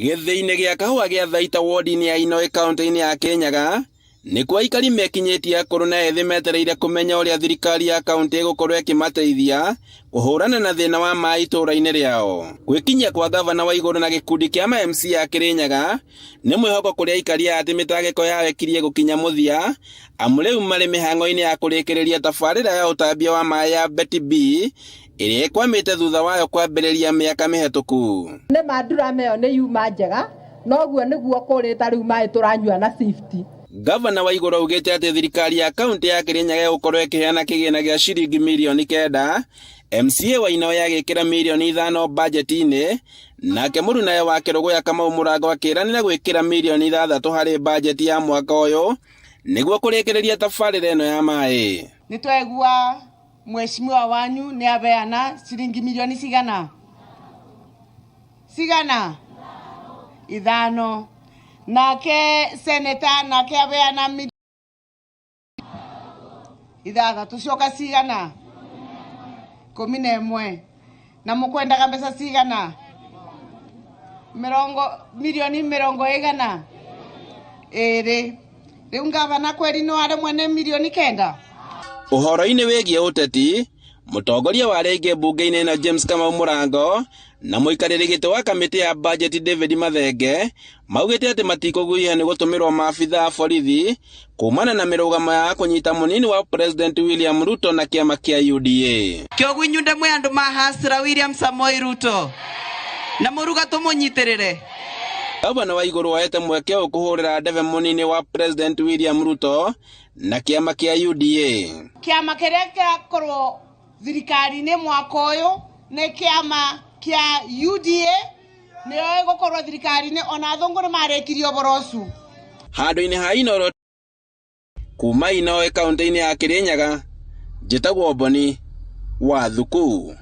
Gĩthĩ-inĩ gĩa kahũa gĩa Thaita ward-inĩ ya Inoe kaunti-inĩ ya Kirinyaga nĩkuo aikari mekinyĩtie akũrũ na ethĩ metereire kũmenya ũrĩa thirikari ya kaunti ĩgũkorwo ĩkĩmateithia kũhũrana na thĩna wa maĩ itũũra-inĩ rĩao. Gwĩkinyia kwa gavana wa igũrũ na gĩkundi kĩa ma-MC ya Kirinyaga nĩ mwĩhoko kũrĩ aikari atĩ mĩtangĩko yao ĩkirie gũkinya mũthia, amu rĩu marĩ mĩhang'o-inĩ ya kũrĩkĩrĩria tabarĩra ya ũtambia wa maĩ ya Beti B ĩrĩa ĩkwamĩte thutha wayo kwambĩrĩria mĩaka mĩhetũku. Nĩ mandura meyo nĩ yuma njega, noguo nĩguo kũrĩta rĩu maĩ tũranyua na safety. Gavana wa igũrũ augĩte atĩ thirikari ya kaunti ya Kirinyaga gũkorwo ĩkĩheana kĩgĩna gĩa ciringi mirioni 9, MCA wa Inoe agĩkĩra mirioni 5 bajeti-inĩ, nake mũrunawe wa Kĩrũgũya Kamau Mũrango akĩranĩra gwĩkĩra mirioni 6 harĩ bajeti ya mwaka ũyũ nĩguo kũrĩkĩrĩria tabarĩra ĩno ya maĩ. Nĩtwegua mheshimiwa wanyu nĩ abeana ciringi milioni cigana? 5 nake seneta nake abeana milioni 6 tucoka cigana? 11 na mukwendaga mbeca cigana? Milioni 20 rĩu ngavana kweri no aremwe nĩ milioni 9. Ũhoro-inĩ wĩgiĩ ũteti, mũtongoria wa rĩngĩ mbunge-inĩ na James Kamau Mũrango na mũikarĩri gĩtĩ wa kamĩtĩ ya bajeti David Mathenge maugĩte atĩ matikũguia nĩ gũtũmĩrwo maabitha a borithi kumana na mĩrũgamo ya kũnyita mũnini wa President William Ruto na kĩama kĩa UDA. Kĩoguinyunde mwe andũ mahasira William Samoei Ruto na mũruga tũmũnyitĩrĩre. Gavana wa igũrũ waete mweke ũkũhũrĩra ndebe mũnini wa President William Ruto na kĩama kĩa UDA. Kĩama kĩrĩa gĩakorwo thirikari-inĩ mwaka ũyũ nĩ kĩama kĩa UDA, nĩyo ĩgũkorwo thirikari-inĩ ona athũngũ nĩ marĩkirio borocu. Handũ-inĩ ha Inoe kuma Inoe kaunti-inĩ ya Kirinyaga, njĩtagwo Boni wa Thuku.